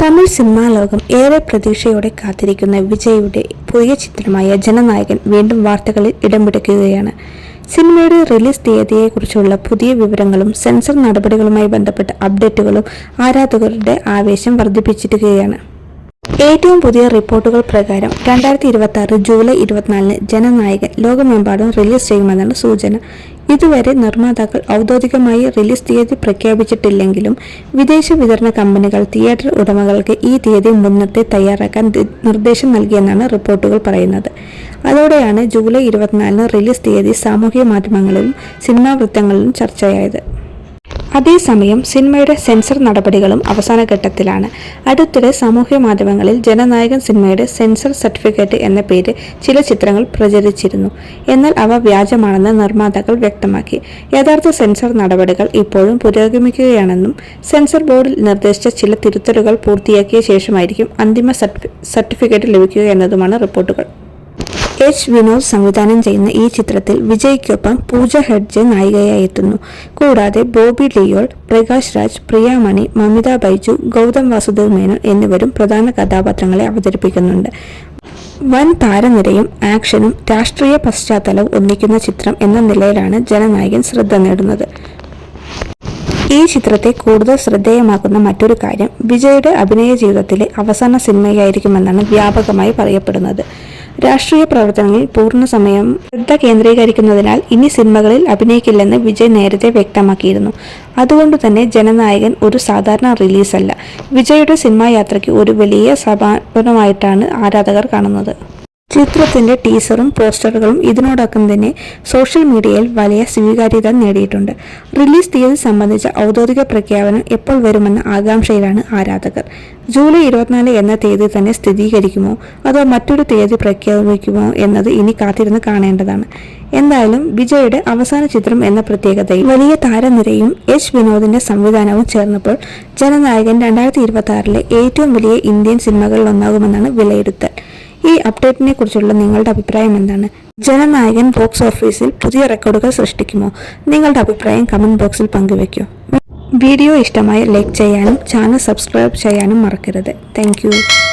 Tamil cinema ലോകം ഏറെ പ്രതീക്ഷയോടെ കാത്തിരിക്കുന്ന വിജയുടെ പുതിയ ചിത്രമായ ജനനായകൻ വീണ്ടും വാർത്തകളിൽ ഇടം പിടിക്കുകയാണ്. സിനിമയുടെ റിലീസ് തീയതിയെക്കുറിച്ചുള്ള പുതിയ വിവരങ്ങളും സെൻസർ നടപടികളുമായി ബന്ധപ്പെട്ട അപ്ഡേറ്റുകളും ആരാധകരുടെ ആവേശം വർദ്ധിപ്പിച്ചിരിക്കുകയാണ്. ഏറ്റവും പുതിയ റിപ്പോർട്ടുകൾ പ്രകാരം 2026 ജൂലൈ 24 ജനനായകൻ ലോകമെമ്പാടും റിലീസ് ചെയ്യുമെന്നാണ് സൂചന. ഇതുവരെ നിർമ്മാതാക്കൾ ഔദ്യോഗികമായി റിലീസ് തീയതി പ്രഖ്യാപിച്ചിട്ടില്ലെങ്കിലും വിദേശ വിതരണ കമ്പനികൾ തിയേറ്റർ ഉടമകൾക്ക് ഈ തീയതി മുൻനിർത്തി തയ്യാറാക്കാൻ നിർദ്ദേശം നൽകിയെന്നാണ് റിപ്പോർട്ടുകൾ പറയുന്നത്. അതോടെയാണ് ജൂലൈ 24 റിലീസ് തീയതി സാമൂഹിക മാധ്യമങ്ങളിലും സിനിമാ വൃത്തങ്ങളിലും ചർച്ചയായത്. അതേസമയം സിനിമയുടെ സെൻസർ നടപടികളും അവസാന ഘട്ടത്തിലാണ്. അടുത്തിടെ സാമൂഹ്യ മാധ്യമങ്ങളിൽ ജനനായകൻ സിനിമയുടെ സെൻസർ സർട്ടിഫിക്കറ്റ് എന്ന പേര് ചില ചിത്രങ്ങൾ പ്രചരിച്ചിരുന്നു. എന്നാൽ അവ വ്യാജമാണെന്ന് നിർമ്മാതാക്കൾ വ്യക്തമാക്കി. യഥാർത്ഥ സെൻസർ നടപടികൾ ഇപ്പോഴും പുരോഗമിക്കുകയാണെന്നും സെൻസർ ബോർഡിൽ നിർദ്ദേശിച്ച ചില തിരുത്തലുകൾ പൂർത്തിയാക്കിയ ശേഷമായിരിക്കും അന്തിമ സർട്ടിഫിക്കറ്റ് ലഭിക്കുക എന്നതുമാണ് റിപ്പോർട്ടുകൾ. എച്ച് വിനോദ് സംവിധാനം ചെയ്യുന്ന ഈ ചിത്രത്തിൽ വിജയ്ക്കൊപ്പം പൂജ ഹെഗ്ഡെ നായികയായി എത്തുന്നു. കൂടാതെ ബോബി ഡിയോൾ, പ്രകാശ് രാജ്, പ്രിയാമണി, മമിത ബൈജു, ഗൗതം വാസുദേവ് മേനോൻ എന്നിവരും പ്രധാന കഥാപാത്രങ്ങളെ അവതരിപ്പിക്കുന്നുണ്ട്. വൻ താരനിരയും ആക്ഷനും രാഷ്ട്രീയ പശ്ചാത്തലവും ഒന്നിക്കുന്ന ചിത്രം എന്ന നിലയിലാണ് ജനനായകൻ ശ്രദ്ധ നേടുന്നത്. ഈ ചിത്രത്തെ കൂടുതൽ ശ്രദ്ധേയമാക്കുന്ന മറ്റൊരു കാര്യം വിജയുടെ അഭിനയ ജീവിതത്തിലെ അവസാന സിനിമയായിരിക്കുമെന്നാണ് വ്യാപകമായി പറയപ്പെടുന്നത്. രാഷ്ട്രീയ പ്രവർത്തനങ്ങളിൽ പൂർണ്ണ സമയം ശ്രദ്ധ കേന്ദ്രീകരിക്കുന്നതിനാൽ ഇനി സിനിമകളിൽ അഭിനയിക്കില്ലെന്ന് വിജയ് നേരത്തെ വ്യക്തമാക്കിയിരുന്നു. അതുകൊണ്ടുതന്നെ ജനനായകൻ ഒരു സാധാരണ റിലീസല്ല, വിജയുടെ സിനിമാ യാത്രയ്ക്ക് ഒരു വലിയ സമാപനമായിട്ടാണ് ആരാധകർ കാണുന്നത്. ചിത്രത്തിന്റെ ടീസറും പോസ്റ്ററുകളും ഇതിനോടൊപ്പം തന്നെ സോഷ്യൽ മീഡിയയിൽ വലിയ സ്വീകാര്യത നേടിയിട്ടുണ്ട്. റിലീസ് തീയതി സംബന്ധിച്ച ഔദ്യോഗിക പ്രഖ്യാപനം എപ്പോൾ വരുമെന്ന ആകാംക്ഷയിലാണ് ആരാധകർ. ജൂലൈ 24 എന്ന തീയതി തന്നെ സ്ഥിരീകരിക്കുമോ അതോ മറ്റൊരു തീയതി പ്രഖ്യാപിക്കുമോ എന്നത് ഇനി കാത്തിരുന്ന് കാണേണ്ടതാണ്. എന്തായാലും വിജയുടെ അവസാന ചിത്രം എന്ന പ്രത്യേകതയും വലിയ താരനിരയും എച്ച് വിനോദിന്റെ സംവിധാനവും ചേർന്നപ്പോൾ ജനനായകൻ 2026 ഏറ്റവും വലിയ ഇന്ത്യൻ സിനിമകളിലൊന്നാകുമെന്നാണ് വിലയിരുത്തൽ. ഈ അപ്ഡേറ്റിനെ കുറിച്ചുള്ള നിങ്ങളുടെ അഭിപ്രായം എന്താണ്? ജനനായകൻ ബോക്സ് ഓഫീസിൽ പുതിയ റെക്കോർഡുകൾ സൃഷ്ടിക്കുമോ? നിങ്ങളുടെ അഭിപ്രായം കമന്റ് ബോക്സിൽ പങ്കുവയ്ക്കൂ. വീഡിയോ ഇഷ്ടമായി ലൈക്ക് ചെയ്യാനും ചാനൽ സബ്സ്ക്രൈബ് ചെയ്യാനും മറക്കരുത്. താങ്ക്